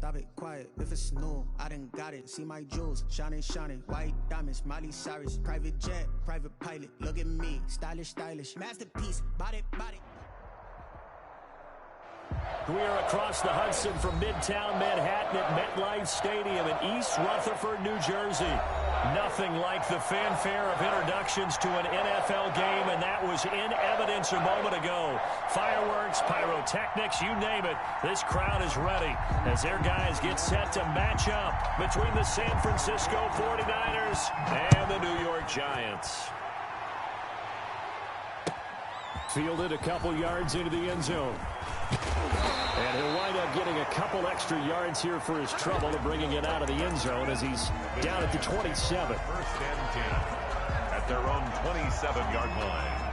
Stop it, quiet, if it's new, I done got it. See my jewels, shining, shining, white diamonds, Miley Cyrus. Private jet, private pilot, look at me, stylish, stylish. Masterpiece, body, body. We are across the Hudson from Midtown Manhattan at MetLife Stadium in East Rutherford, New Jersey. Nothing like the fanfare of introductions to an NFL game, and that was in evidence a moment ago. Fireworks, pyrotechnics, you name it. This crowd is ready as their guys get set to match up between the San Francisco 49ers and the New York Giants. Fielded a couple yards into the end zone. And he'll wind up getting a couple extra yards here for his trouble of bringing it out of the end zone as he's down at the 27. First and 10 at their own 27-yard line.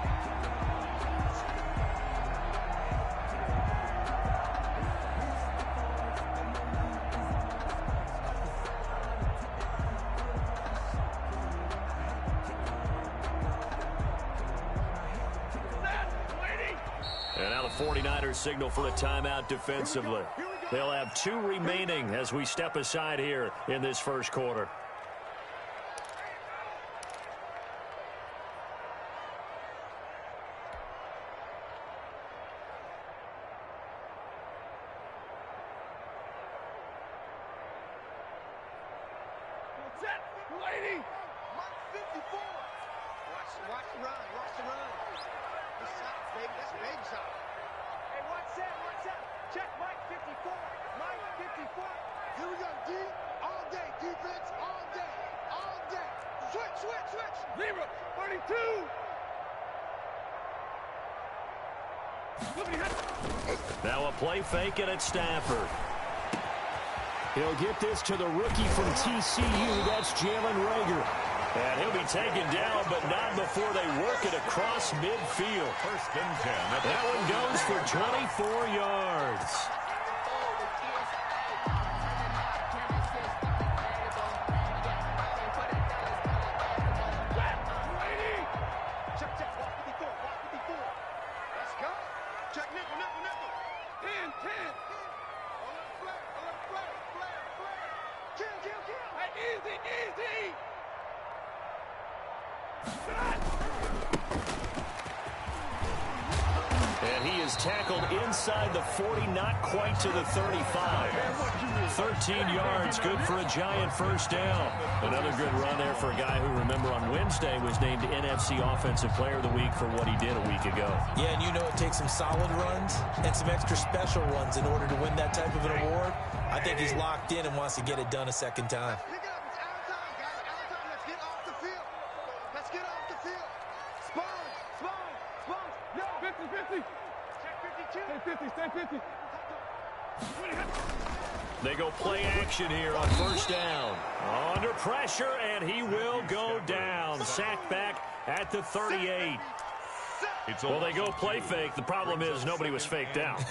And now the 49ers signal for a timeout defensively. They'll have 2 remaining as we step aside here in this first quarter. Now a play fake and it's Stafford. He'll get this to the rookie from TCU. That's Jalen Reagor. And he'll be taken down, but not before they work it across midfield. First and 10. That one goes for 24 yards. And he is tackled inside the 40, not quite to the 35. 13 yards, good for a Giant first down. Another good run there for a guy who, remember, on Wednesday was named NFC Offensive Player of the Week for what he did a week ago. Yeah, and you know it takes some solid runs and some extra special runs in order to win that type of an award. I think he's locked in and wants to get it done a second time. They go play action here on first down. Under pressure, and he will go down. Sacked back at the 38. Well, they go play fake. The problem is nobody was faked out.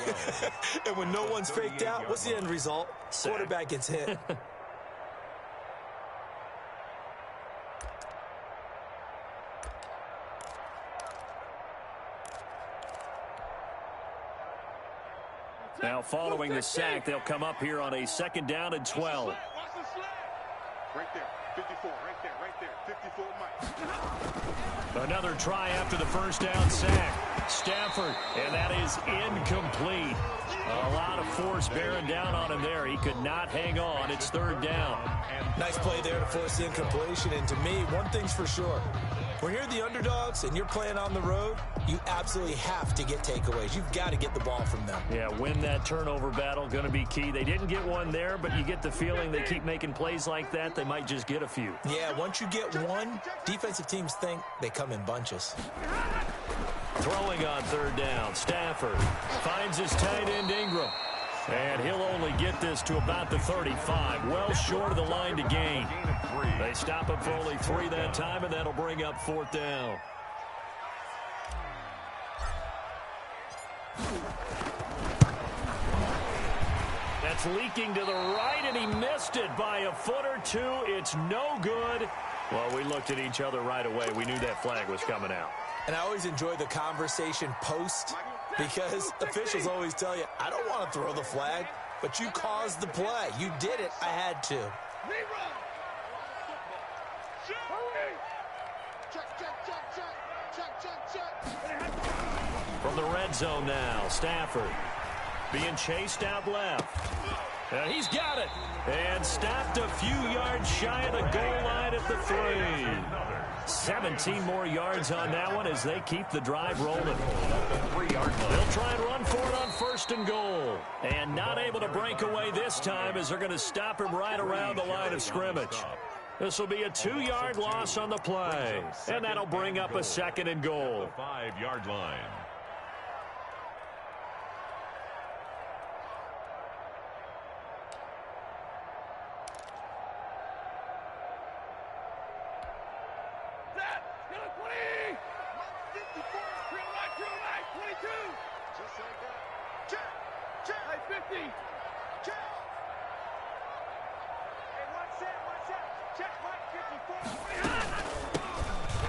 And when no one's faked out, what's the end result? Quarterback gets hit. Now, following the sack, they'll come up here on a second down and 12. Right there, 54, right there, 54, Mike. Another try after the first down sack. Stafford, and that is incomplete. A lot of force bearing down on him there. He could not hang on. It's third down. Nice play there to force the incompletion. And to me, one thing's for sure. When you're the underdogs and you're playing on the road, you absolutely have to get takeaways. You've got to get the ball from them. Yeah, win that turnover battle, going to be key. They didn't get one there, but you get the feeling they keep making plays like that, they might just get a few. Yeah, once you get one, defensive teams think they come in bunches. Throwing on third down, Stafford finds his tight end Ingram. And he'll only get this to about the 35, well short of the line to gain. They stop him for only 3 that time, and that'll bring up fourth down. That's leaking to the right, and he missed it by a foot or two. It's no good. Well, we looked at each other right away. We knew that flag was coming out. And I always enjoy the conversation post because officials always tell you, I don't want to throw the flag. but you caused the play. You did it. I had to. From the red zone now, Stafford being chased out left. And he's got it. And stopped a few yards shy of the goal line at the 3. 17 more yards on that one as they keep the drive rolling. They'll try and run for it on 1st and goal. And not able to break away this time as they're going to stop him right around the line of scrimmage. This will be a 2-yard loss on the play. And that'll bring up a 2nd and goal. 5-yard line.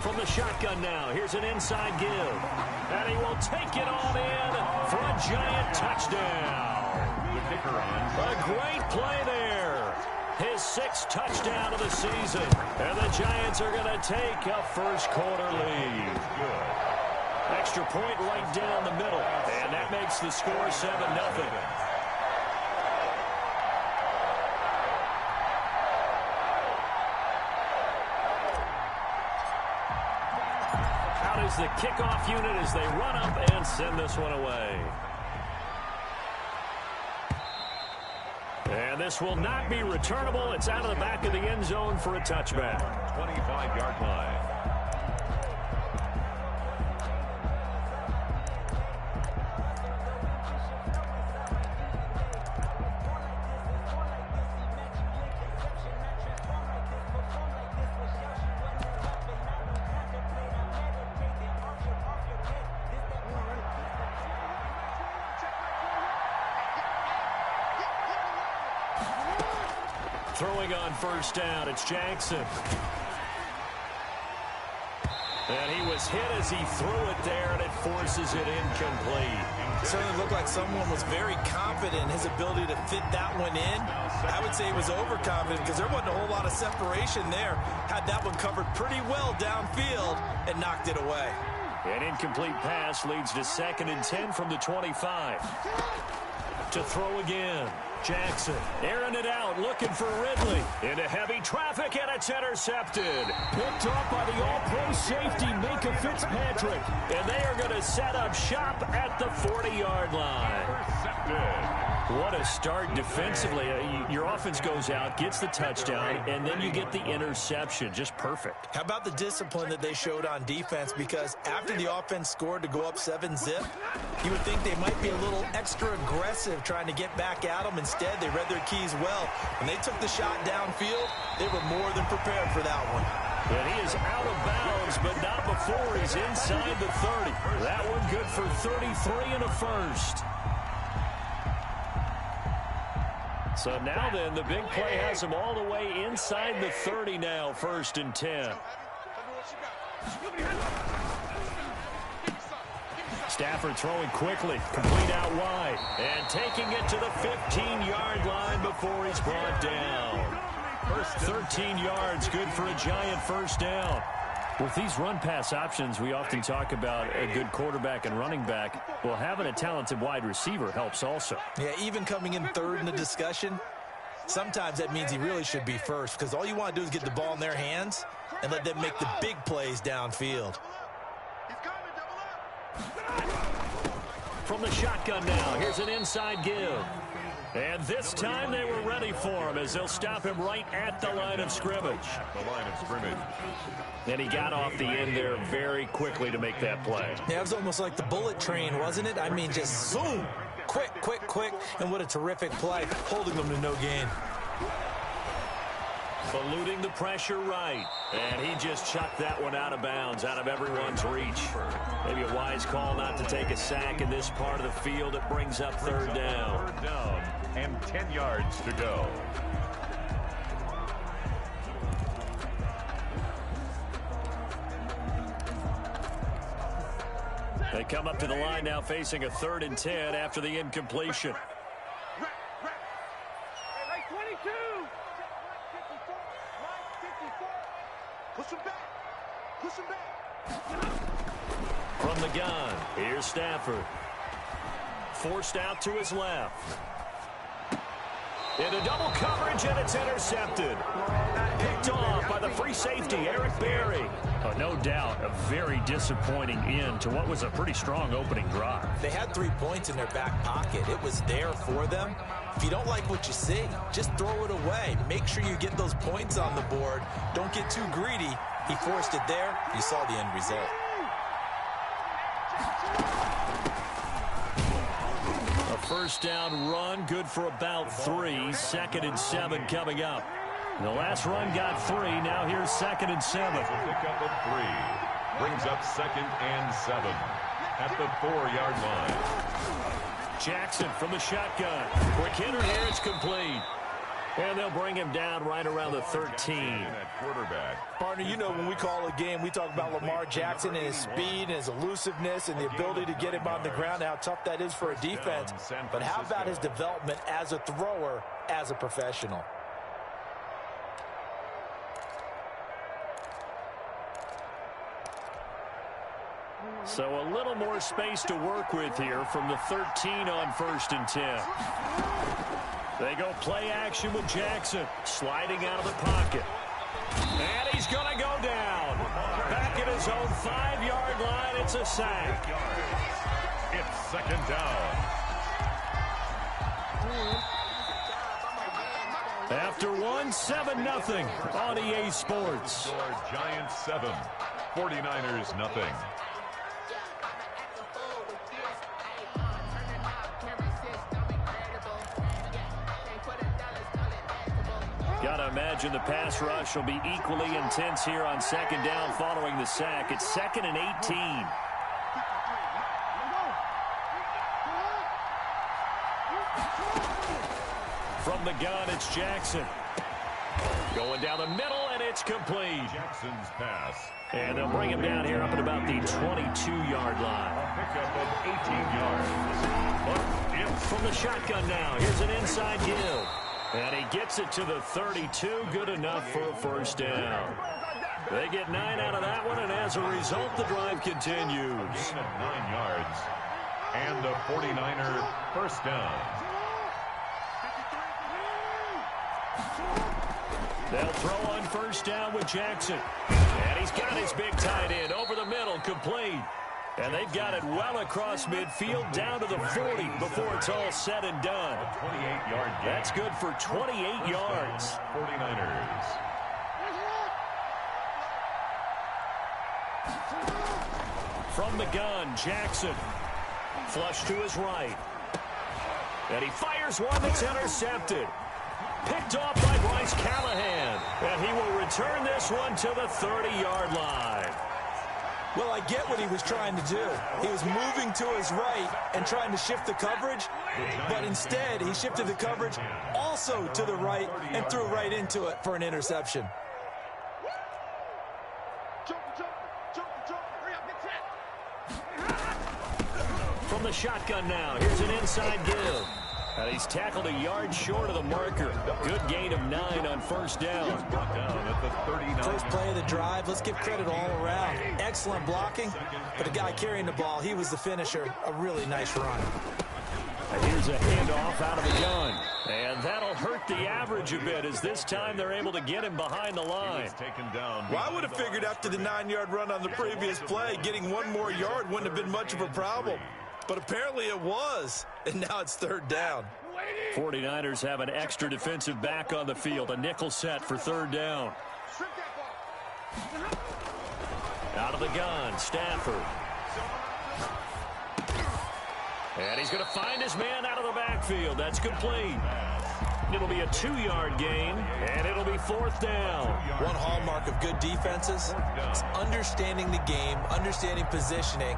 From the shotgun now, here's an inside give. And he will take it on in for a giant touchdown. A great play there. His 6th touchdown of the season. And the Giants are going to take a first-quarter lead. Extra point right down the middle. And that makes the score 7-0. Is the kickoff unit as they run up and send this one away. And this will not be returnable. It's out of the back of the end zone for a touchback. 25-yard line. Throwing on 1st down, it's Jackson. And he was hit as he threw it there, and it forces it incomplete. It certainly looked like someone was very confident in his ability to fit that one in. I would say he was overconfident because there wasn't a whole lot of separation there. Had that one covered pretty well downfield and knocked it away. An incomplete pass leads to 2nd and 10 from the 25. To throw again. Jackson airing it out, looking for Ridley. Into heavy traffic, and it's intercepted. Picked off by the all-pro safety, Minka Fitzpatrick. And they are going to set up shop at the 40-yard line. What a start defensively. Your offense goes out, gets the touchdown, and then you get the interception. Just perfect. How about the discipline that they showed on defense? Because after the offense scored to go up 7-zip, you would think they might be a little extra aggressive trying to get back at them. Instead, they read their keys well. When they took the shot downfield, they were more than prepared for that one. And he is out of bounds, but not before he's inside the 30. That one good for 33 and a first. So now then, the big play has him all the way inside the 30 now, 1st and 10. Stafford throwing quickly, complete out wide, and taking it to the 15-yard line before he's brought down. 13 yards, good for a giant 1st down. With these run-pass options, we often talk about a good quarterback and running back. Well, having a talented wide receiver helps also. Yeah, even coming in 3rd in the discussion, sometimes that means he really should be 1st because all you want to do is get the ball in their hands and let them make the big plays downfield. From the shotgun now, here's an inside give. And this time they were ready for him as they'll stop him right at the line of scrimmage. And he got off the end there very quickly to make that play. Yeah, it was almost like the bullet train, wasn't it? I mean, just zoom, quick, and what a terrific play, holding them to no gain. Eluding the pressure right. And he just chucked that one out of bounds, out of everyone's reach. Maybe a wise call not to take a sack in this part of the field. It brings up 3rd down. 3rd down and 10 yards to go. They come up to the line now facing a 3rd and 10 after the incompletion. the gun, here's Stafford. Forced out to his left. Into double coverage, and it's intercepted. Picked off by the free safety, Eric Berry. Oh, no doubt a very disappointing end to what was a pretty strong opening drive. They had 3 points in their back pocket. It was there for them. If you don't like what you see, just throw it away. Make sure you get those points on the board. Don't get too greedy. He forced it there. You saw the end result. A first down run, good for about 3. 2nd and 7 coming up. The last run got 3. Now here's 2nd and 7. Pickup of 3. Brings up 2nd and 7 at the 4-yard line. Jackson from the shotgun. Quick hitter here. It's complete. And they'll bring him down right around the 13. At quarterback. Partner, you know when we call a game, we talk about Lamar Jackson and his speed and his elusiveness and the ability to get him on the ground, how tough that is for a defense. But how about his development as a thrower, as a professional? So a little more space to work with here from the 13 on 1st and 10. They go play action with Jackson, sliding out of the pocket. And he's going to go down. Back at his own 5-yard line, it's a sack. It's 2nd down. After 7-0 on EA Sports. Giants 7, 49ers nothing. Got to imagine the pass rush will be equally intense here on 2nd down following the sack. It's 2nd and 18. From the gun, it's Jackson. Going down the middle, and it's complete. Jackson's pass. And they'll bring him down here up at about the 22-yard line. A pickup of 18 yards. But it's from the shotgun now. Here's an inside give. And he gets it to the 32. Good enough for a first down. They get 9 out of that one, and as a result, the drive continues. 9 yards. And a 49er first down. They'll throw on first down with Jackson. And he's got his big tight end over the middle, complete. And they've got it well across midfield down to the 40 before it's all said and done. 28-yard gain. That's good for 28 yards. 49ers. From the gun, Jackson. Flush to his right. And he fires one that's intercepted. Picked off by Bryce Callahan. And he will return this one to the 30-yard line. Well, I get what he was trying to do. He was moving to his right and trying to shift the coverage, but instead he shifted the coverage also to the right and threw right into it for an interception. From the shotgun now, here's an inside give. And he's tackled a yard short of the marker. Good gain of 9 on first down. Down at the 39. First play of the drive. Let's give credit all around. Excellent blocking, but the guy carrying the ball, he was the finisher. A really nice run. And here's a handoff out of the gun. And that'll hurt the average a bit as this time they're able to get him behind the line. Taken down. Well, I would have figured after the 9-yard run on the previous play, getting one more yard wouldn't have been much of a problem. But apparently it was, and now it's third down. 49ers have an extra defensive back on the field, a nickel set for third down. Out of the gun, Stafford. And he's going to find his man out of the backfield. That's complete. It'll be a 2-yard gain, and it'll be fourth down. One hallmark of good defenses is understanding the game, understanding positioning,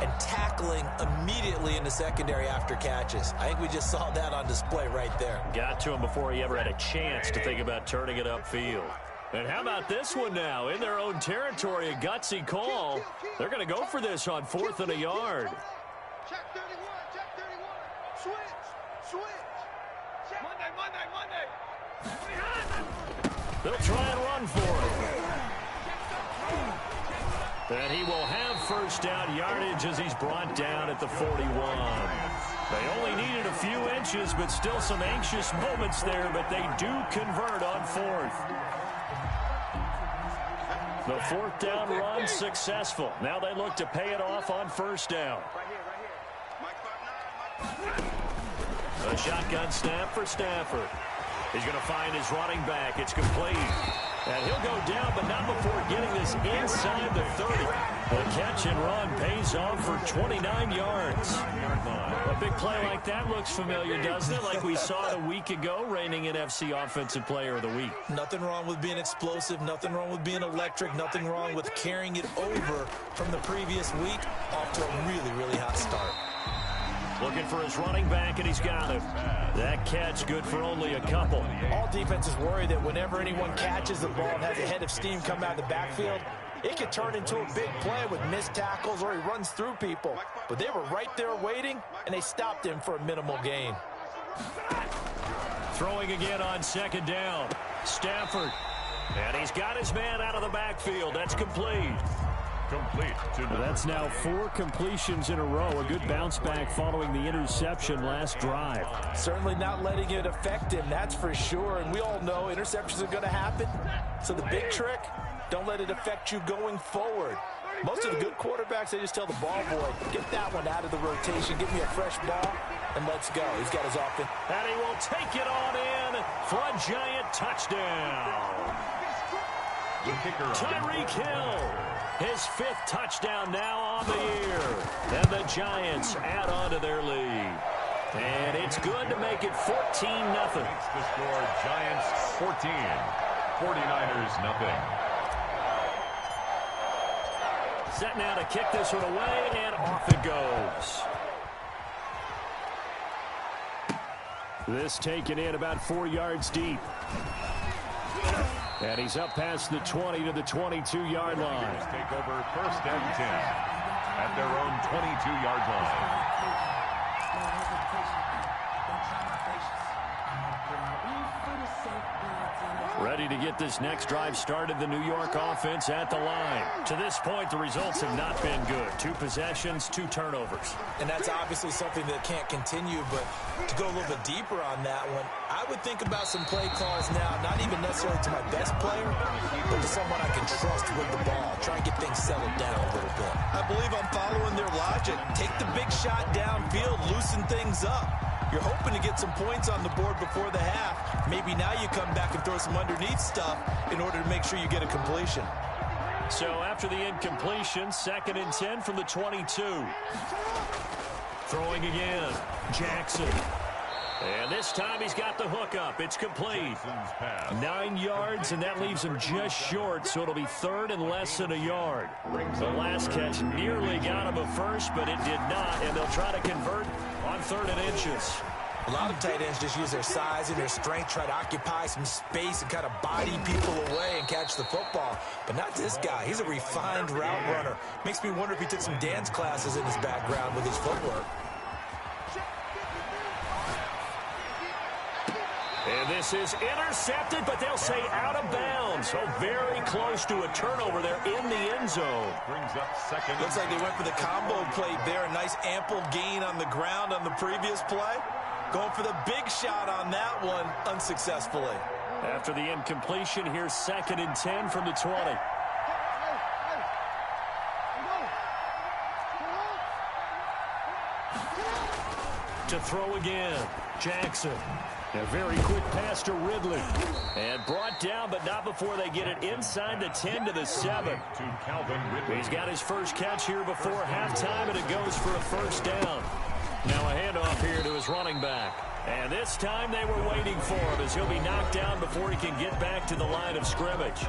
and tackling immediately in the secondary after catches. I think we just saw that on display right there. Got to him before he ever had a chance to think about turning it upfield. And how about this one now? In their own territory, a gutsy call. They're going to go for this on 4th and a yard. Check 31, check 31. Switch. Monday. They'll try and run for it. And he will have first down yardage as he's brought down at the 41. They only needed a few inches, but still some anxious moments there, but they do convert on fourth. The fourth down run successful. Now they look to pay it off on first down. A shotgun snap for Stafford. He's going to find his running back. It's complete. And he'll go down, but not before getting this inside the 30. The catch and run pays off for 29 yards. A big play like that looks familiar, doesn't it? Like we saw it a week ago, reigning NFC Offensive Player of the Week. Nothing wrong with being explosive. Nothing wrong with being electric. Nothing wrong with carrying it over from the previous week off to a really, really hot start. Looking for his running back, and he's got him. That catch good for only a couple. All defenses worry that whenever anyone catches the ball and has a head of steam come out of the backfield, it could turn into a big play with missed tackles or he runs through people. But they were right there waiting, and they stopped him for a minimal gain. Throwing again on second down. Stafford. And he's got his man out of the backfield. That's complete. That's now 4 completions in a row. A good bounce back following the interception last drive. Certainly not letting it affect him, that's for sure. And we all know interceptions are going to happen. So the big trick, don't let it affect you going forward. Most of the good quarterbacks, they just tell the ball boy, get that one out of the rotation, give me a fresh ball, and let's go. He's got his offense. And he will take it on in for a giant touchdown. Tyreek Hill. His 5th touchdown now on the year. And the Giants add on to their lead. And it's good to make it 14-0. The score, Giants 14, 49ers nothing. Set now to kick this one away, and off it goes. This taken in about 4 yards deep. And he's up past the 20 to the 22-yard line. Take over first and 10 at their own 22-yard line. Ready to get this next drive started, the New York offense at the line. To this point, the results have not been good. 2 possessions, 2 turnovers. And that's obviously something that can't continue, but to go a little bit deeper on that one, I would think about some play calls now, not even necessarily to my best player, but to someone I can trust with the ball. Try and get things settled down a little bit. I believe I'm following their logic. Take the big shot downfield, loosen things up. You're hoping to get some points on the board before the half. Maybe now you come back and throw some underneath stuff in order to make sure you get a completion. So after the incompletion, 2nd and 10 from the 22. Throwing again, Jackson. And this time he's got the hook up. It's complete. 9 yards, and that leaves him just short, so it'll be 3rd and less than a yard. The last catch nearly got him a first, but it did not, and they'll try to convert on 3rd and inches. A lot of tight ends just use their size and their strength, try to occupy some space and kind of body people away and catch the football. But not this guy. He's a refined route runner. Makes me wonder if he took some dance classes in his background with his footwork. And this is intercepted, but they'll say out of bounds. So very close to a turnover there in the end zone. Brings up 2nd. Looks like they went for the combo play there. A nice ample gain on the ground on the previous play. Going for the big shot on that one unsuccessfully. After the incompletion, here's 2nd and 10 from the 20. To throw again, Jackson. A very quick pass to Ridley. And brought down, but not before they get it inside the 10 to the 7. To Calvin Ridley. He's got his first catch here before halftime, and it goes for a first down. Now a handoff here to his running back. And this time they were waiting for him as he'll be knocked down before he can get back to the line of scrimmage.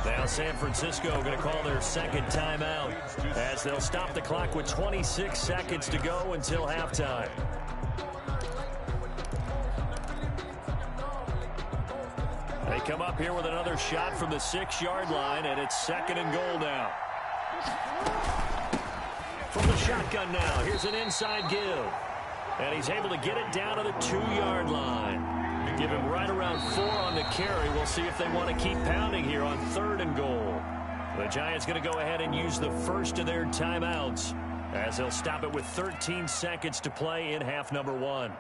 Now San Francisco going to call their 2nd timeout as they'll stop the clock with 26 seconds to go until halftime. They come up here with another shot from the 6-yard line, and it's 2nd and goal now. From the shotgun now, here's an inside give. And he's able to get it down to the 2-yard line. Give him right around 4 on the carry. We'll see if they want to keep pounding here on 3rd and goal. The Giants going to go ahead and use the first of their timeouts as they'll stop it with 13 seconds to play in half number 1.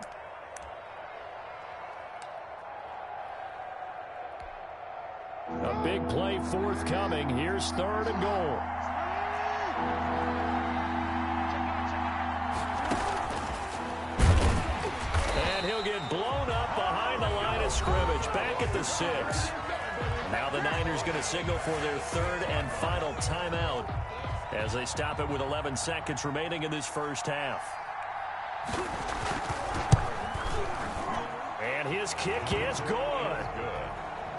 A big play forthcoming. Here's 3rd and goal. And he'll get blown up behind the line of scrimmage. Back at the 6. Now the Niners going to signal for their 3rd and final timeout as they stop it with 11 seconds remaining in this first half. And his kick is good.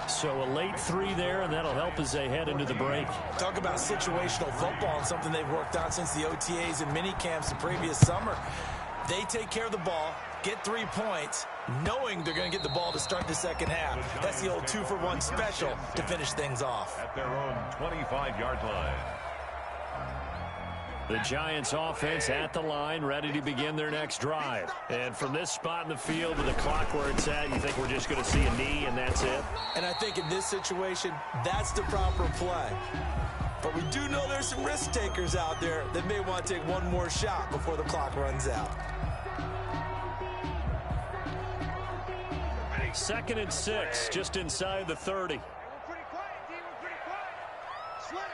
So a late 3 there, and that'll help as they head into the break. Talk about situational football and something they've worked on since the OTAs and mini camps the previous summer. They take care of the ball, get 3 points, knowing they're going to get the ball to start the second half. That's the old 2-for-1 special to finish things off. At their own 25-yard line. The Giants offense at the line, ready to begin their next drive. And from this spot in the field with the clock where it's at, you think we're just going to see a knee and that's it? And I think in this situation, that's the proper play. But we do know there's some risk takers out there that may want to take one more shot before the clock runs out. 2nd and 6, just inside the 30. We're pretty quiet, D. We're pretty quiet. Slant.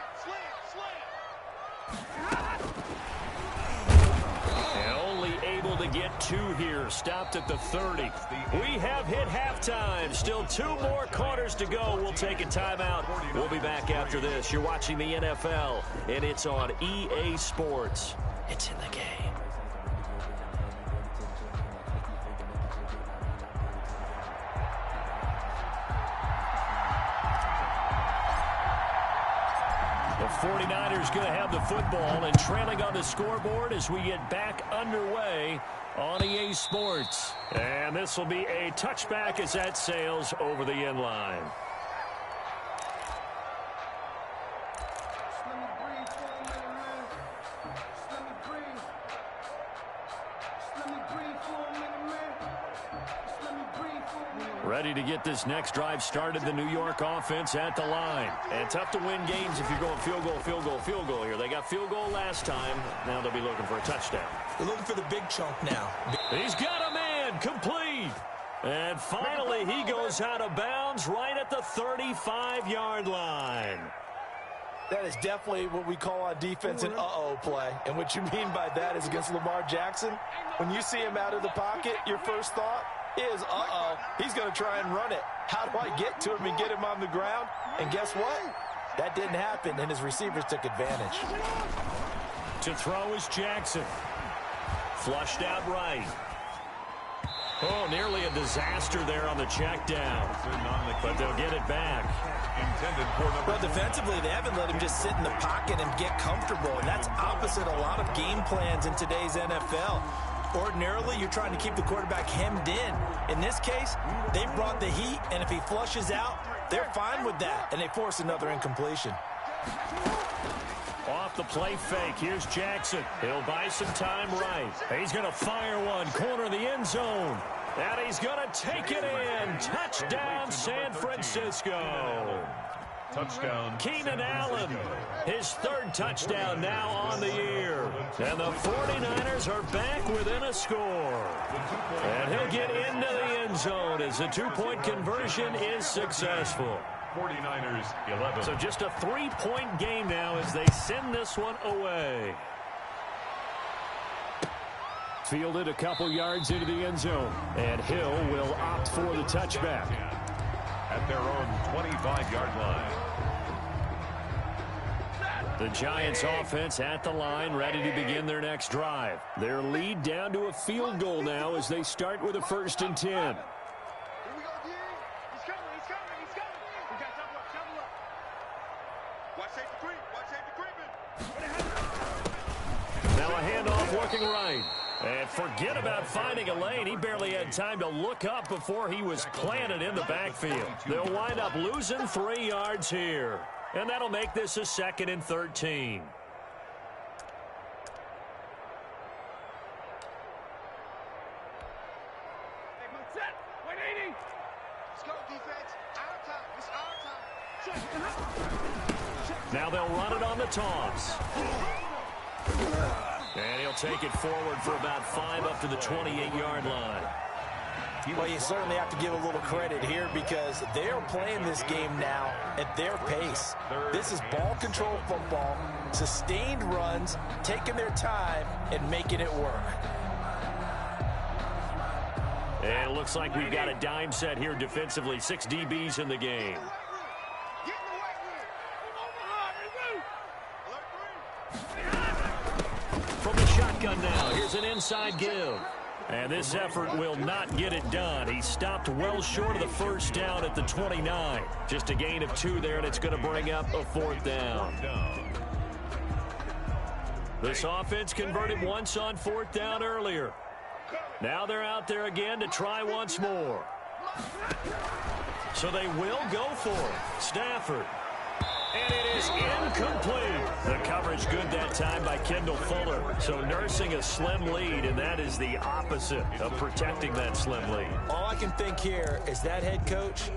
And only able to get 2 here, stopped at the 30. We have hit halftime. Still 2 more quarters to go. We'll take a timeout. We'll be back after this. You're watching the NFL, and it's on EA Sports. It's in the game. The 49ers going to have the football and trailing on the scoreboard as we get back underway on EA Sports. And this will be a touchback as that sails over the end line. Ready to get this next drive started, the New York offense at the line. And tough to win games if you're going field goal, field goal, field goal here. They got field goal last time. Now they'll be looking for a touchdown. They're looking for the big chunk now. He's got a man, complete. And finally, he goes out of bounds right at the 35-yard line. That is definitely what we call on defense an uh-oh play. And what you mean by that is against Lamar Jackson, when you see him out of the pocket, your first thought is, uh-oh, he's going to try and run it. How do I get to him and get him on the ground? And guess what? That didn't happen, and his receivers took advantage. To throw is Jackson. Flushed out right. Oh, nearly a disaster there on the check down. But they'll get it back. Well, defensively, they haven't let him just sit in the pocket and get comfortable, and that's opposite a lot of game plans in today's NFL. Ordinarily, you're trying to keep the quarterback hemmed in. In this case, they brought the heat, and if he flushes out, they're fine with that, and they force another incompletion. Off the play fake, here's Jackson. He'll buy some time right. He's going to fire one, corner of the end zone. And he's going to take it in. Touchdown, San Francisco. Touchdown. Keenan Allen, his 3rd touchdown now on the year. And the 49ers are back within a score. And he'll get into the end zone as the 2-point conversion is successful. 49ers 11. So just a 3-point game now as they send this one away. Fielded a couple yards into the end zone. And Hill will opt for the touchback. At their own 25-yard line. The Giants offense at the line, ready to begin their next drive. Their lead down to a field goal now as they start with a 1st and 10. Here we go, D. He's coming. We got double up. Watch safety creep. Now a handoff working right. And forget about finding a lane. He barely had time to look up before he was planted in the backfield. They'll wind up losing 3 yards here. And that'll make this a 2nd and 13. Let's go, defense. Our time. It's our time. Now they'll run it on the toss. And he'll take it forward for about 5 up to the 28-yard line. Well, you certainly have to give a little credit here because they're playing this game now at their pace. This is ball control football, sustained runs, taking their time, and making it work. And it looks like we've got a dime set here defensively. 6 DBs in the game. From the shotgun now, here's an inside give. And this effort will not get it done. He stopped well short of the first down at the 29. Just a gain of 2 there, and it's going to bring up a 4th down. This offense converted once on 4th down earlier. Now they're out there again to try once more. So they will go for it. Stafford. And it is incomplete. The coverage good that time by Kendall Fuller. So nursing a slim lead, and that is the opposite of protecting that slim lead. All I can think here is that head coach,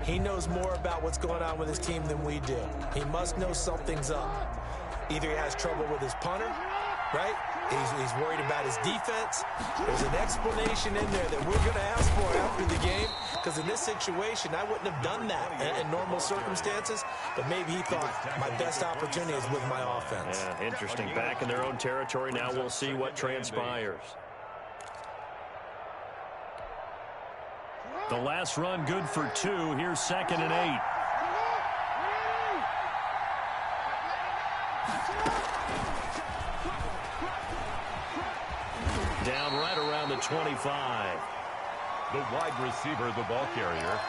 he knows more about what's going on with his team than we do. He must know something's up. Either he has trouble with his punter, right? He's worried about his defense. There's an explanation in there that we're going to ask for after the game, because in this situation, I wouldn't have done that in normal circumstances, but maybe he thought my best opportunity is with my offense. Yeah, interesting. Back in their own territory. Now we'll see what transpires. The last run good for 2. Here's 2nd and 8. Down right around the 25. The wide receiver, the ball carrier,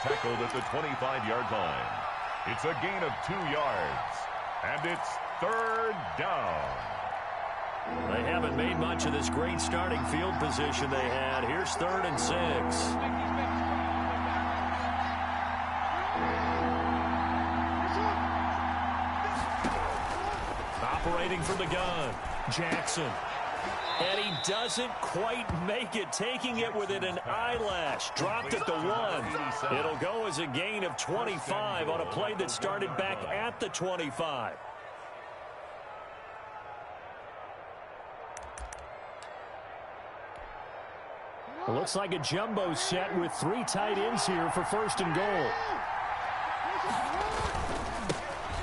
tackled at the 25-yard line. It's a gain of 2 yards, and it's 3rd down. They haven't made much of this great starting field position they had. Here's 3rd and 6. Operating from the gun, Jackson. And he doesn't quite make it, taking it within an eyelash. Dropped at the 1. It'll go as a gain of 25 on a play that started back at the 25. It looks like a jumbo set with 3 tight ends here for 1st and goal.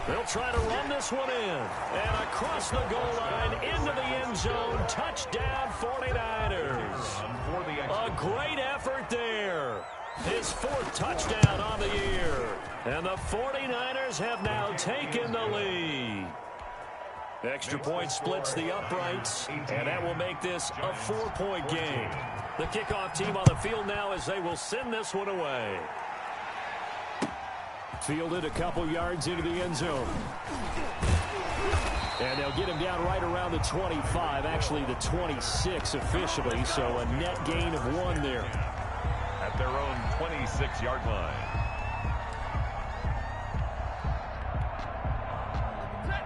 They'll try to run this one in. And across the goal line, into the end zone. Touchdown, 49ers. A great effort there. His 4th touchdown on the year. And the 49ers have now taken the lead. Extra point splits the uprights, and that will make this a 4-point game. The kickoff team on the field now as they will send this one away. Fielded a couple yards into the end zone. And they'll get him down right around the 25, actually the 26 officially, so a net gain of 1 there. At their own 26-yard line.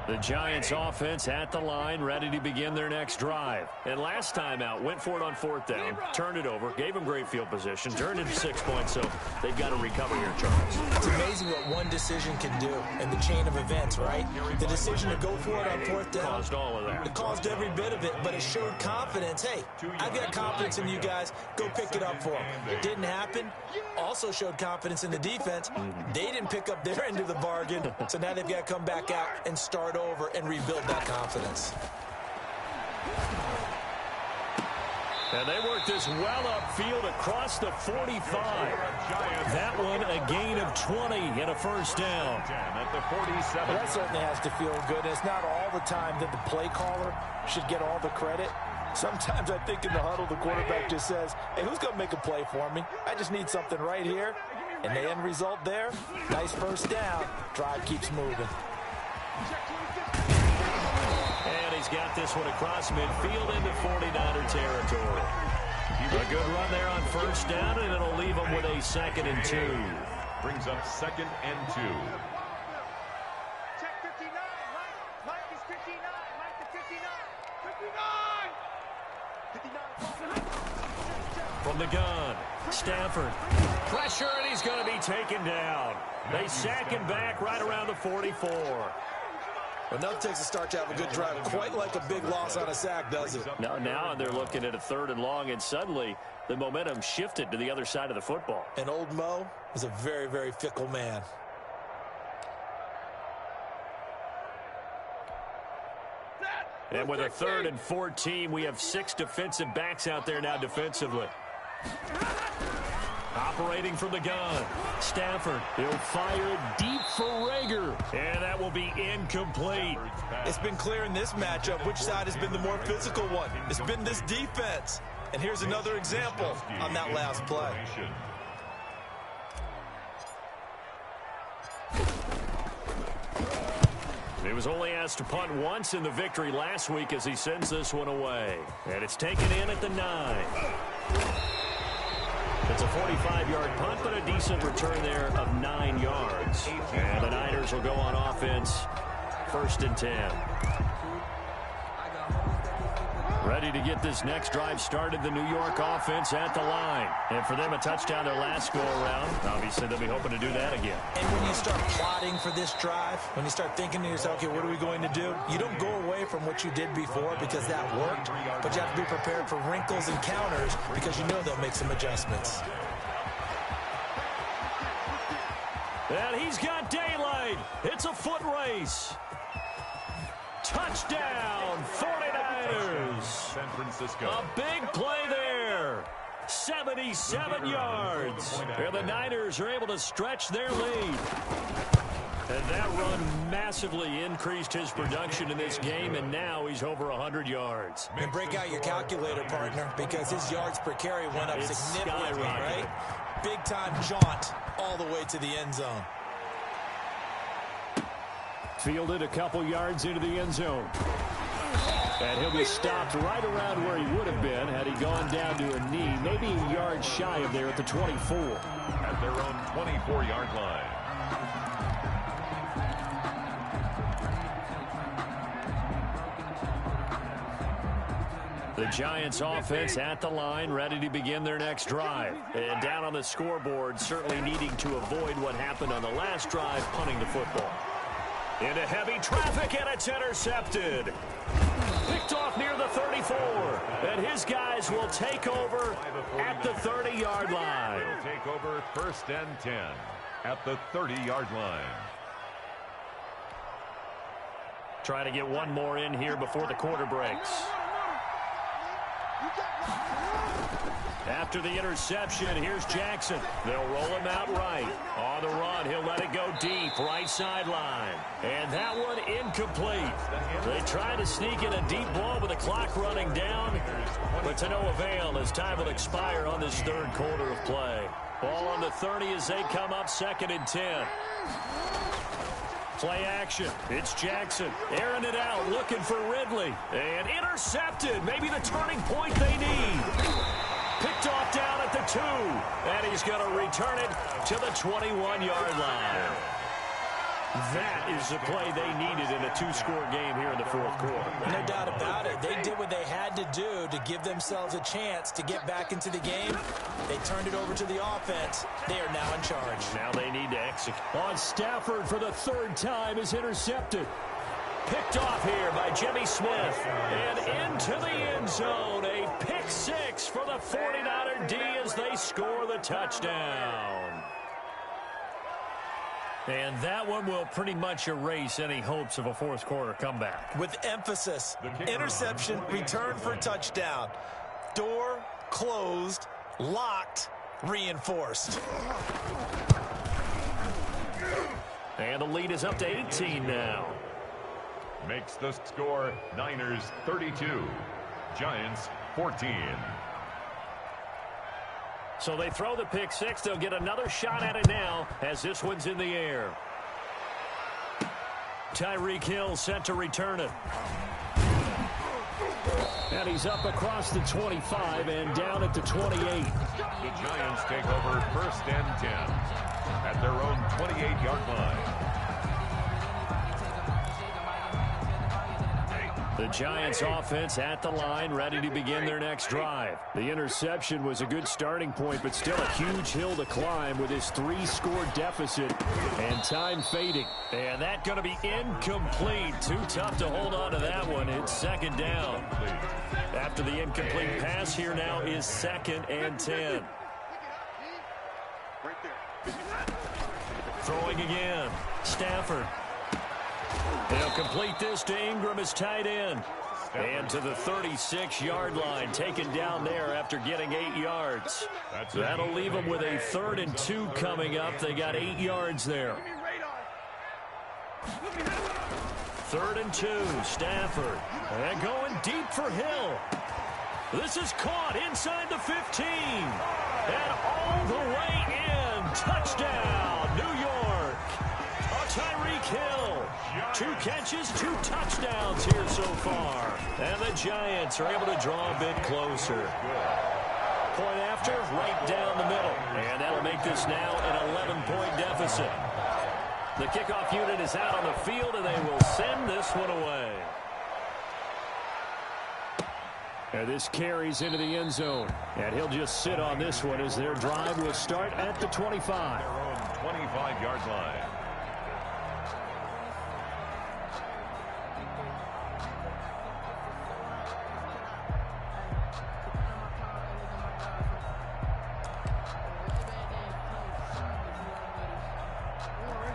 The Giants offense at the line, ready to begin their next drive. And last time out, went for it on 4th down, turned it over, gave them great field position, turned it 6 points, so they've got to recover here, Charles. It's amazing what one decision can do in the chain of events, right? The decision to go for it on 4th down. Caused all of that. It caused every bit of it, but it showed confidence. Hey, I've got confidence in you guys. Go pick it up for them. It didn't happen. Also showed confidence in the defense. They didn't pick up their end of the bargain, so now they've got to come back out and start over and rebuild that confidence. And they worked this well upfield across the 45. That one a gain of 20 and a 1st down. At the 47. Well, that certainly has to feel good. And it's not all the time that the play caller should get all the credit. Sometimes I think in the huddle, the quarterback just says, hey, who's going to make a play for me? I just need something right here. And the end result there, nice 1st down. Drive keeps moving. And he's got this one across midfield into 49er territory. A good run there on 1st down, and it'll leave him with a 2nd and 2. Brings up 2nd and 2. Check 59. Mike is 59. Mike is 59. 59. 59. From the gun, Stafford. Pressure, and he's going to be taken down. They sack him back right around the 44. Well, nothing takes a start to have a good drive. Quite like a big loss on a sack, does it? Now they're looking at a 3rd and long, and suddenly the momentum shifted to the other side of the football. And old Mo is a very, very fickle man. And with a 3rd and 14, we have 6 defensive backs out there now defensively. Operating from the gun. Stafford. He'll fire it deep for Rager. And that will be incomplete. It's been clear in this matchup which side has been the more physical one. It's been this defense. And here's another example on that last play. He was only asked to punt once in the victory last week as he sends this one away. And it's taken in at the 9. It's a 45-yard punt, but a decent return there of 9 yards. And the Niners will go on offense, 1st and 10. Ready to get this next drive started, the New York offense at the line. And for them, a touchdown their last go-around. Obviously, they'll be hoping to do that again. And when you start plotting for this drive, when you start thinking to yourself, okay, what are we going to do? You don't go away from what you did before because that worked, but you have to be prepared for wrinkles and counters because you know they'll make some adjustments. And he's got daylight. It's a foot race. Touchdown, 49ers. San Francisco. A big play there. 77 yards. And the Niners are able to stretch their lead. And that run massively increased his production in this game, and now he's over 100 yards. And break out your calculator, partner, because his yards per carry went up significantly, right? Big-time jaunt all the way to the end zone. Fielded a couple yards into the end zone. And he'll be stopped right around where he would have been had he gone down to a knee, maybe a yard shy of there at the 24. At their own 24-yard line. The Giants offense at the line, ready to begin their next drive. And down on the scoreboard, certainly needing to avoid what happened on the last drive, punting the football. Into heavy traffic, and it's intercepted. Picked off near the 34. And his guys will take over at the 30-yard line. They'll take over 1st and 10 at the 30-yard line. Try to get one more in here before the quarter breaks. After the interception, here's Jackson. They'll roll him out right. On the run, he'll let it go deep, right sideline. And that one incomplete. They try to sneak in a deep ball with the clock running down, but to no avail as time will expire on this 3rd quarter of play. Ball on the 30 as they come up 2nd and 10. Play action. It's Jackson. Airing it out, looking for Ridley. And intercepted. Maybe the turning point they need. Picked off down at the 2. And he's going to return it to the 21-yard line. That is the play they needed in a 2-score game here in the 4th quarter. No doubt about it. They did what they had to do to give themselves a chance to get back into the game. They turned it over to the offense. They are now in charge. Now they need to execute. On Stafford for the 3rd time is intercepted. Picked off here by Jimmy Smith. And into the end zone. A pick 6 for the 49er D as they score the touchdown. And that one will pretty much erase any hopes of a 4th quarter comeback. With emphasis, interception, return for touchdown. Door closed, locked, reinforced. And the lead is up to 18 now. Makes the score Niners 32, Giants 14. So they throw the pick 6. They'll get another shot at it now as this one's in the air. Tyreek Hill set to return it. And he's up across the 25 and down at the 28. The Giants take over 1st and 10 at their own 28-yard line. The Giants offense at the line, ready to begin their next drive. The interception was a good starting point, but still a huge hill to climb with his 3-score deficit and time fading. And that going to be incomplete. Too tough to hold on to that one. It's second down. After the incomplete pass, here now is 2nd and 10. Throwing again. Stafford. They'll complete this to Ingram as tight end. And to the 36-yard line, taken down there after getting 8 yards. That'll leave them with a 3rd and 2 coming up. They got 8 yards there. 3rd and 2, Stafford. And going deep for Hill. This is caught inside the 15. And all the way in. Touchdown, New York. Tyreek Hill. 2 catches, 2 touchdowns here so far. And the Giants are able to draw a bit closer. Point after, right down the middle. And that'll make this now an 11-point deficit. The kickoff unit is out on the field, and they will send this one away. And this carries into the end zone. And he'll just sit on this one as their drive will start at the 25. Their own 25-yard line.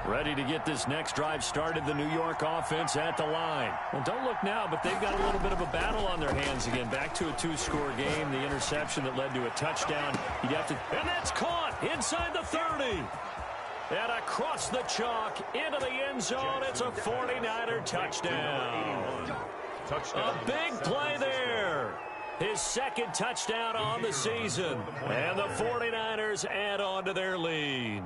Ready to get this next drive started, the New York offense at the line. Well, don't look now, but they've got a little bit of a battle on their hands again. Back to a 2-score game. The interception that led to a touchdown. You'd have to, and that's caught inside the 30. And across the chalk into the end zone. It's a 49er touchdown. A big play there. His 2nd touchdown on the season. And the 49ers add on to their lead.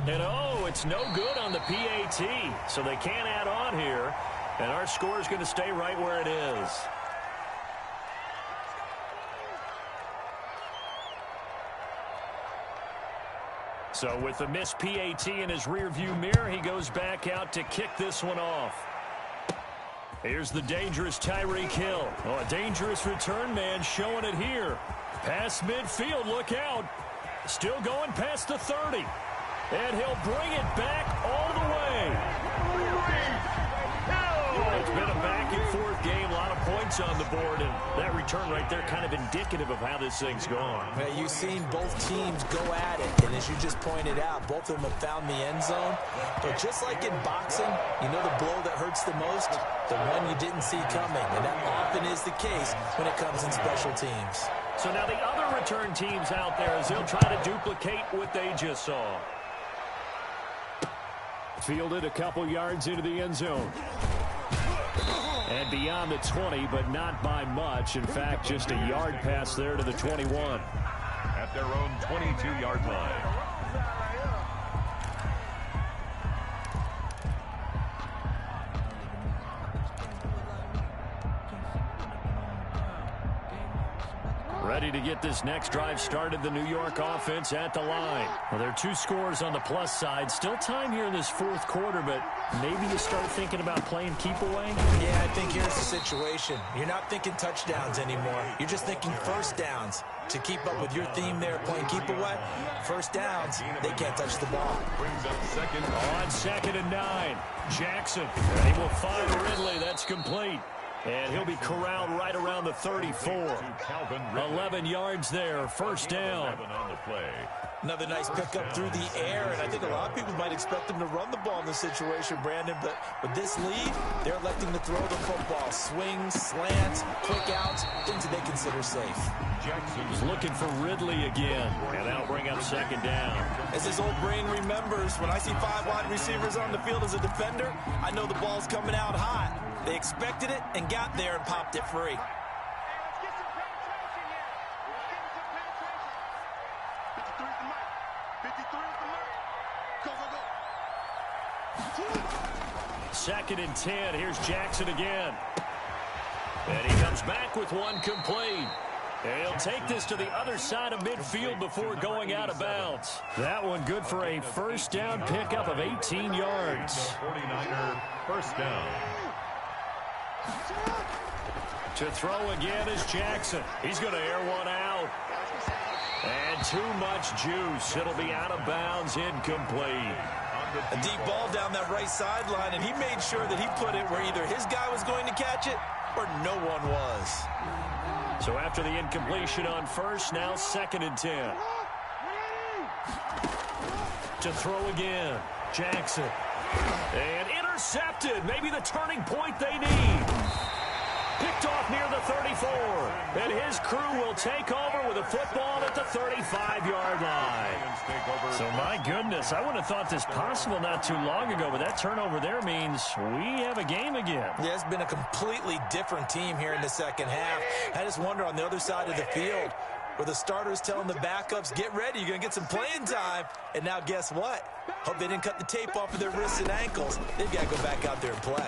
And oh, it's no good on the PAT, so they can't add on here. And our score is going to stay right where it is. So with the missed PAT in his rearview mirror, he goes back out to kick this one off. Here's the dangerous Tyreek Hill. Oh, a dangerous return man showing it here. Past midfield, look out. Still going past the 30. And he'll bring it back all the way. It's been a back-and-forth game, a lot of points on the board, and that return right there kind of indicative of how this thing's gone. Well, you've seen both teams go at it, and as you just pointed out, both of them have found the end zone. But just like in boxing, you know the blow that hurts the most? The one you didn't see coming, and that often is the case when it comes in special teams. So now the other return teams out there as they'll try to duplicate what they just saw. Fielded a couple yards into the end zone. And beyond the 20, but not by much. In fact, just a yard pass there to the 21. At their own 22-yard line. Ready to get this next drive started, the New York offense at the line. Well, there are 2 scores on the plus side. Still time here in this 4th quarter, but maybe you start thinking about playing keep away? Yeah, I think here's the situation. You're not thinking touchdowns anymore. You're just thinking first downs. To keep up with your theme there, playing keep away, first downs, they can't touch the ball. Brings up second. On 2nd and 9. Jackson. And he will find Ridley. That's complete. And he'll be corralled right around the 34. 11 yards there, first down. Another nice pickup through the air, and I think a lot of people might expect him to run the ball in this situation, Brandon, but with this lead, they're electing to throw the football. Swings, slants, quick outs, things that they consider safe. Jackson's looking for Ridley again, and that'll bring up second down. As his old brain remembers, when I see 5 wide receivers on the field as a defender, I know the ball's coming out hot. They expected it and got there and popped it free. Second and 10. Here's Jackson again. And he comes back with one complete. And he'll take this to the other side of midfield before going out of bounds. That one good for a first down pickup of 18 yards. 49er first down. To throw again is Jackson. He's going to air one out. And too much juice. It'll be out of bounds, incomplete. A deep ball down that right sideline, and he made sure that he put it where either his guy was going to catch it or no one was. So after the incompletion on first, now 2nd and 10. To throw again, Jackson. And intercepted. Maybe the turning point they need. Picked off near the 34. And his crew will take over with a football at the 35-yard line. So, my goodness, I wouldn't have thought this possible not too long ago, but that turnover there means we have a game again. Yeah, it's been a completely different team here in the second half. I just wonder on the other side of the field where the starters telling the backups, get ready, you're going to get some playing time. And now guess what? Hope they didn't cut the tape off of their wrists and ankles. They've got to go back out there and play.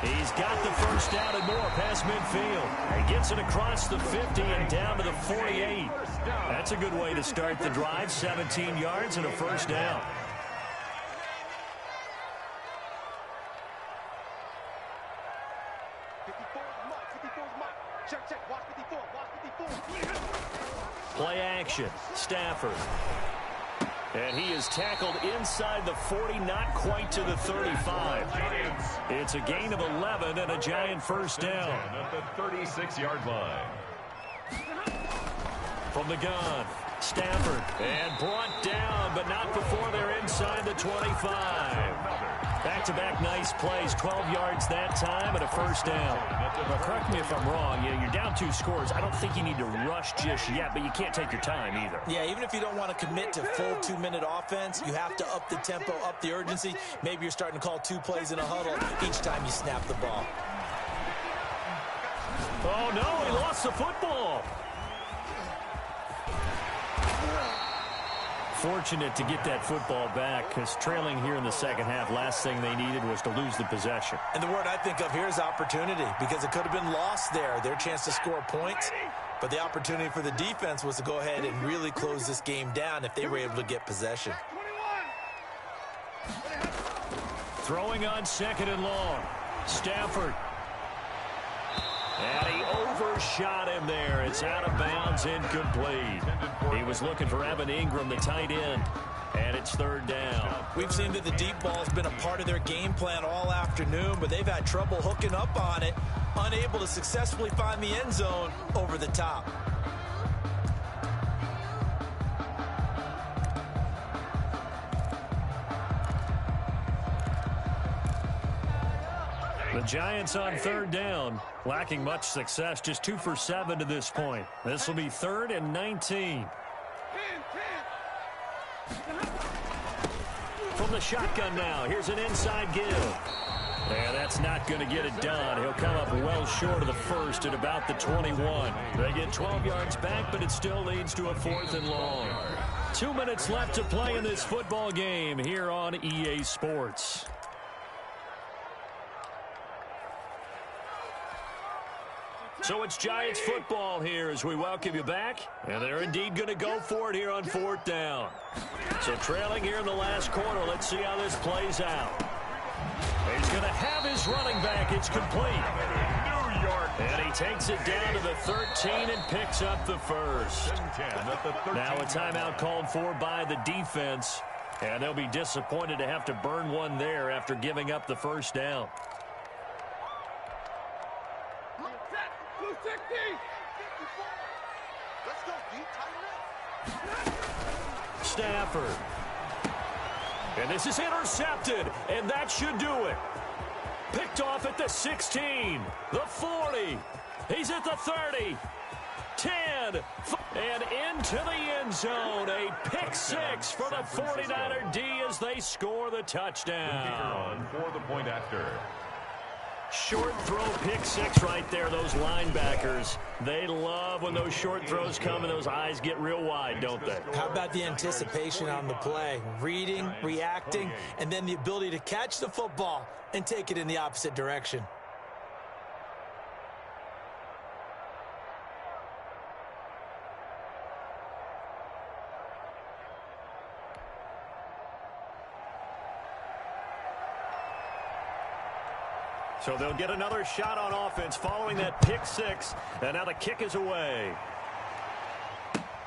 He's got the first down and more past midfield. He gets it across the 50 and down to the 48. That's a good way to start the drive. 17 yards and a first down. Play action. Stafford. And he is tackled inside the 40, not quite to the 35. It's a gain of 11 and a Giant first down. At the 36-yard line. From the gun, Stafford. And brought down, but not before they're inside the 25. Back-to-back nice plays, 12 yards that time and a first down. Now, correct me if I'm wrong. You're down 2 scores. I don't think you need to rush just yet, but you can't take your time either. Yeah, even if you don't want to commit to full 2-minute offense, you have to up the tempo, up the urgency. Maybe you're starting to call 2 plays in a huddle each time you snap the ball. Oh, no, he lost the football. Fortunate to get that football back because trailing here in the second half, last thing they needed was to lose the possession. And the word I think of here is opportunity because it could have been lost there, their chance to score points. But the opportunity for the defense was to go ahead and really close this game down if they were able to get possession. Throwing on 2nd and long. Stafford. And he overshot him there. It's out of bounds, incomplete. He was looking for Evan Ingram, the tight end, and it's 3rd down. We've seen that the deep ball has been a part of their game plan all afternoon, but they've had trouble hooking up on it, unable to successfully find the end zone over the top. The Giants on 3rd down, lacking much success, just 2 for 7 to this point. This will be 3rd and 19. From the shotgun now, here's an inside give. And that's not going to get it done. He'll come up well short of the first at about the 21. They get 12 yards back, but it still leads to a 4th and long. 2 minutes left to play in this football game here on EA Sports. So it's Giants football here as we welcome you back. And they're indeed going to go for it here on 4th down. So trailing here in the last quarter. Let's see how this plays out. He's going to have his running back. It's complete. New York. And he takes it down to the 13 and picks up the first. Now a timeout called for by the defense. And they'll be disappointed to have to burn one there after giving up the first down. Stafford. And this is intercepted, and that should do it. Picked off at the 16, the 40. He's at the 30, 10, and into the end zone. A pick 6 for the 49er D as they score the touchdown. For the point after. Short throw, pick 6 right there. Those linebackers, they love when those short throws come and those eyes get real wide, don't they? How about the anticipation on the play? Reading, reacting, and then the ability to catch the football and take it in the opposite direction. So they'll get another shot on offense following that pick six. And now the kick is away.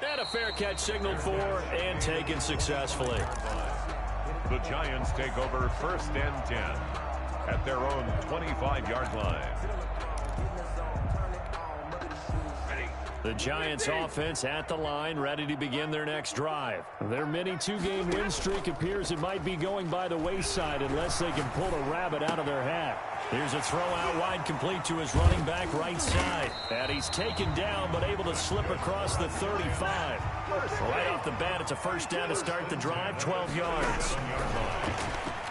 And a fair catch signaled for and taken successfully. The Giants take over 1st and 10 at their own 25-yard line. The Giants offense at the line, ready to begin their next drive. Their mini two-game win streak appears it might be going by the wayside unless they can pull a rabbit out of their hat. Here's a throw out wide, complete to his running back right side. And he's taken down but able to slip across the 35. Right off the bat, it's a first down to start the drive, 12 yards.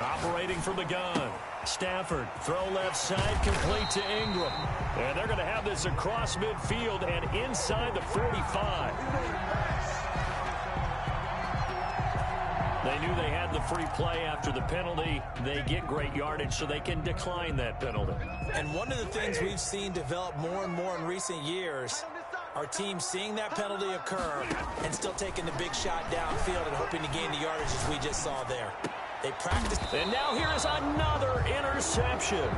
Operating from the gun. Stafford, throw left side, complete to Ingram. And they're going to have this across midfield and inside the 45. They knew they had the free play after the penalty. They get great yardage so they can decline that penalty. And one of the things we've seen develop more and more in recent years, our team seeing that penalty occur and still taking the big shot downfield and hoping to gain the yardage as we just saw there. They practiced. And now here is another interception.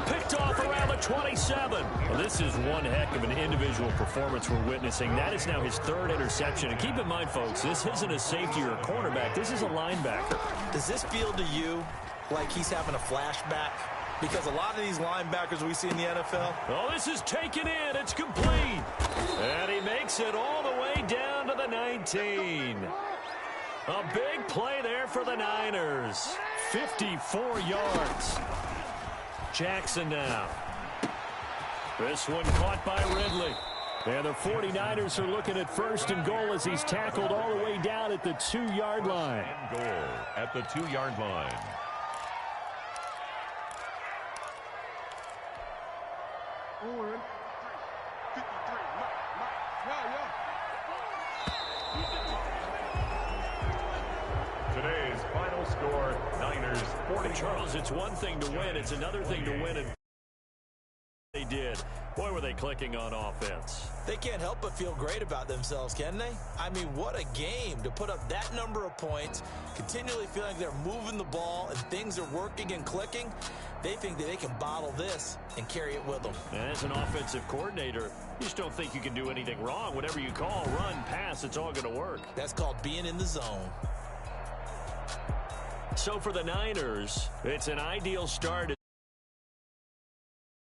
Picked off around the 27. Well, this is one heck of an individual performance we're witnessing. That is now his 3rd interception. And keep in mind, folks, this isn't a safety or a cornerback. This is a linebacker. Does this feel to you like he's having a flashback? Because a lot of these linebackers we see in the NFL. Oh, this is taken in. It's complete. And he makes it all the way down to the 19. A big play there for the Niners. 54 yards. Jackson now. This one caught by Ridley. And the 49ers are looking at 1st and goal as he's tackled all the way down at the 2-yard line. And goal at the 2-yard line. On 53. Today's final score, Niners 40. Charles, it's one thing to win. It's another thing to win. And they did. Boy, were they clicking on offense. They can't help but feel great about themselves, can they? I mean, what a game to put up that number of points, continually feeling like they're moving the ball and things are working and clicking. They think that they can bottle this and carry it with them. And as an offensive coordinator, you just don't think you can do anything wrong. Whatever you call, run, pass, it's all going to work. That's called being in the zone. So for the Niners, it's an ideal start.